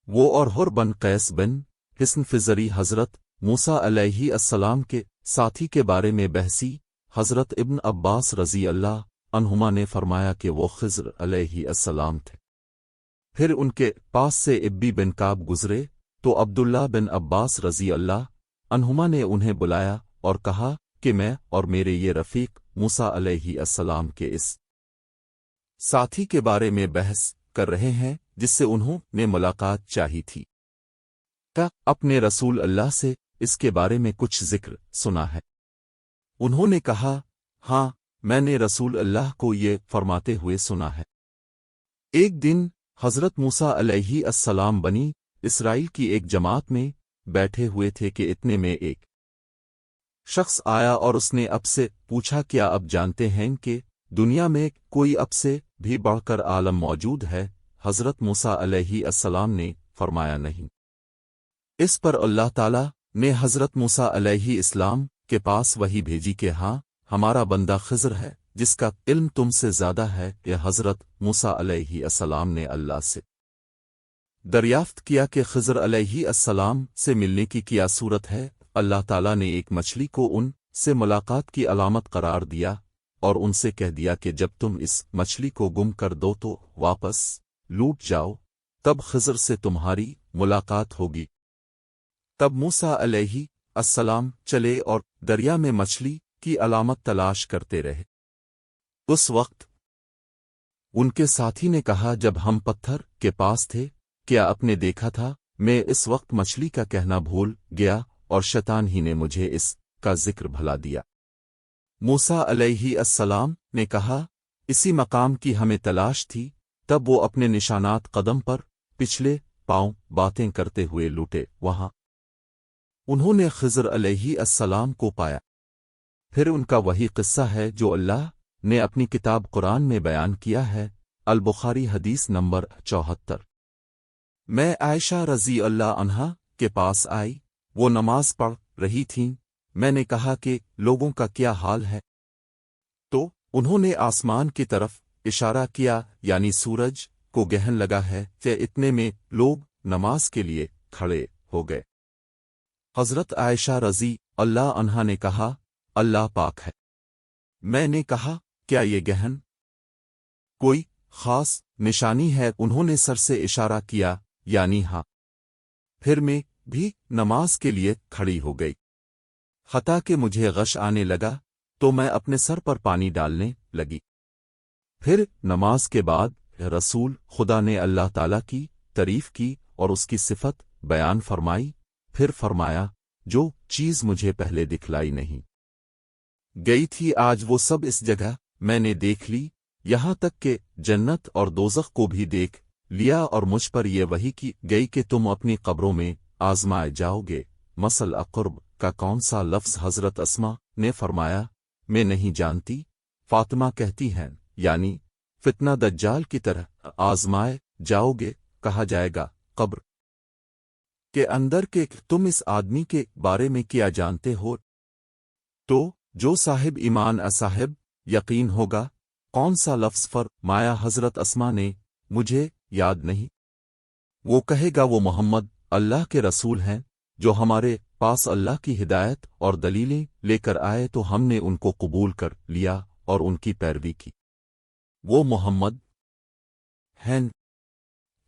وہ اور हुर बन कैस बिन हिस्न फिजरी हज़रत मूसा अलैहि अस्सलाम के साथी के बारे में बहसी। हज़रत इब्न अब्बास रज़ी अल्लाह अन्हुमा ने फरमाया कि वो खिज़र अलैहि अस्सलाम थे। फिर उनके पास से इब्बी बिन काब गुजरे तो अब्दुल्ला बिन अब्बास रज़ी अल्लाह अन्हुमा ने उन्हें बुलाया और कहा कि मैं और मेरे ये रफ़ीक मूसा अलैहि अस्सलाम के इस साथी के बारे में बहस कर रहे हैं जिससे उन्होंने मुलाकात चाही थी। क्या अपने रसूल अल्लाह से इसके बारे में कुछ जिक्र सुना है? उन्होंने कहा, हाँ, मैंने रसूल अल्लाह को ये फरमाते हुए सुना है। एक दिन हज़रत मूसा अलैहि अस्सलाम बनी इसराइल की एक जमात में बैठे हुए थे कि इतने में एक शख्स आया और उसने अब से पूछा, क्या अब जानते हैं कि दुनिया में कोई अब से भी बढ़कर आलम मौजूद है? हज़रत मूसा अलैहि अस्सलाम ने फरमाया, नहीं। इस पर अल्लाह ताला ने हज़रत मूसा अलैहि इस्लाम के पास वही भेजी कि हाँ, हमारा बंदा खिज़र है जिसका इल्म तुमसे ज़्यादा है। यह हज़रत मूसा अलैहि अस्सलाम ने अल्लाह से दरियाफ्त किया कि खिज़र अलैहि अस्सलाम से मिलने की क्या सूरत है? अल्लाह ताला ने एक मछली को उन से मुलाकात की अलामत करार दिया और उनसे कह दिया कि जब तुम इस मछली को गुम कर दो तो वापस लूट जाओ, तब खिज़र से तुम्हारी मुलाकात होगी। तब मूसा अलैहि अस्सलाम चले और दरिया में मछली की अलामत तलाश करते रहे। उस वक्त उनके साथी ने कहा, जब हम पत्थर के पास थे, क्या आपने देखा था? मैं इस वक्त मछली का कहना भूल गया और शैतान ही ने मुझे इस का जिक्र भला दिया। मूसा अलैहि अस्सलाम ने कहा, इसी मकाम की हमें तलाश थी। तब वो अपने निशानात कदम पर पिछले पांव बातें करते हुए लूटे। वहां उन्होंने खिज़र अलैहि अस्सलाम को पाया। फिर उनका वही किस्सा है जो अल्लाह ने अपनी किताब कुरान में बयान किया है। अल बुखारी हदीस नंबर 74। मैं आयशा रज़ी अल्लाह अन्हा के पास आई, वो नमाज पढ़ रही थीं। मैंने कहा कि लोगों का क्या हाल है? तो उन्होंने आसमान की तरफ इशारा किया, यानी सूरज को गहन लगा है। कि इतने में लोग नमाज के लिए खड़े हो गए। हज़रत आयशा रज़ी अल्लाह अन्हा ने कहा, अल्लाह पाक है। मैंने कहा, क्या ये गहन कोई खास निशानी है? उन्होंने सर से इशारा किया, यानी हाँ। फिर मैं भी नमाज के लिए खड़ी हो गई। हता कि मुझे गश आने लगा तो मैं अपने सर पर पानी डालने लगी। फिर नमाज के बाद रसूल खुदा ने अल्लाह ताला की तारीफ की और उसकी सिफत बयान फरमाई। फिर फरमाया, जो चीज़ मुझे पहले दिखलाई नहीं गई थी, आज वो सब इस जगह मैंने देख ली, यहाँ तक कि जन्नत और दोज़ख को भी देख लिया। और मुझ पर यह वही की गई कि तुम अपनी कब्रों में आजमाए जाओगे। मसल अक़ुर्ब का कौन सा लफ्ज़? हज़रत अस्मा ने फरमाया, मैं नहीं जानती। फातिमा कहती हैं, यानी फितना दज्जाल की तरह आजमाए जाओगे। कहा जाएगा, कब्र के अंदर के तुम इस आदमी के बारे में क्या जानते हो? तो जो साहिब ईमान असाहिब यकीन होगा। कौन सा लफ्ज़? फरमाया हज़रत अस्मा ने, मुझे याद नहीं। वो कहेगा, वो मोहम्मद अल्लाह के रसूल हैं जो हमारे पास अल्लाह की हिदायत और दलीलें लेकर आए, तो हमने उनको कबूल कर लिया और उनकी पैरवी की। वो मोहम्मद हैं।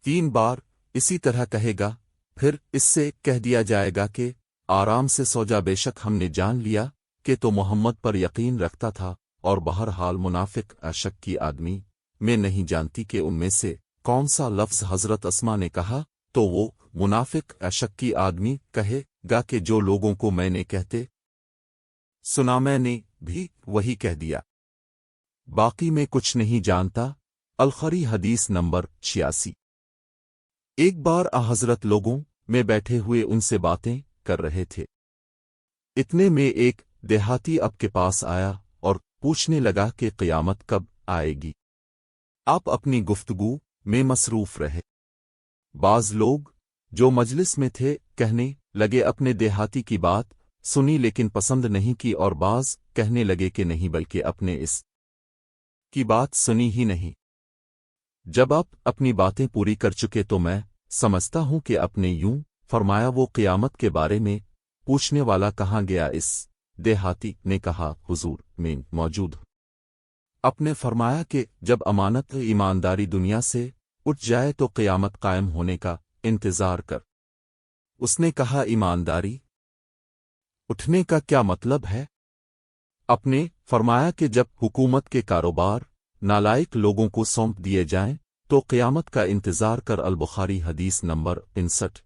3 बार इसी तरह कहेगा। फिर इससे कह दिया जाएगा कि आराम से सो जा, बेशक हमने जान लिया कि तो मोहम्मद पर यकीन रखता था। और बहरहाल मुनाफिक अशक्की आदमी, मैं नहीं जानती कि उनमें से कौन सा लफ्ज़ हज़रत अस्मा ने कहा। तो वो मुनाफिक अशक्की आदमी कहेगा कि जो लोगों को मैंने कहते सुना, मैंने भी वही कह दिया, बाकी मैं कुछ नहीं जानता। अलखरी हदीस नंबर 86। एक बार हज़रत लोगों में बैठे हुए उनसे बातें कर रहे थे। इतने में एक देहाती अब के पास आया और पूछने लगा कि क़यामत कब आएगी। आप अपनी गुफ्तगू में मसरूफ़ रहे। बाज़ लोग जो मजलिस में थे कहने लगे, अपने देहाती की बात सुनी लेकिन पसंद नहीं की। और बाज़ कहने लगे कि नहीं, बल्कि अपने इस की बात सुनी ही नहीं। जब आप अपनी बातें पूरी कर चुके तो मैं سمجھتا ہوں کہ اپنے یوں فرمایا وہ قیامت کے بارے میں پوچھنے والا کہاں گیا؟ اس دیہاتی نے کہا حضور میں موجود ہوں۔ اپنے فرمایا کہ جب امانت ایمانداری دنیا سے اٹھ جائے تو قیامت قائم ہونے کا انتظار کر۔ اس نے کہا ایمانداری اٹھنے کا کیا مطلب ہے؟ اپنے فرمایا کہ جب حکومت کے کاروبار نالائق لوگوں کو سونپ دیے جائیں تو قیامت کا انتظار کر۔ البخاری حدیث نمبر 65۔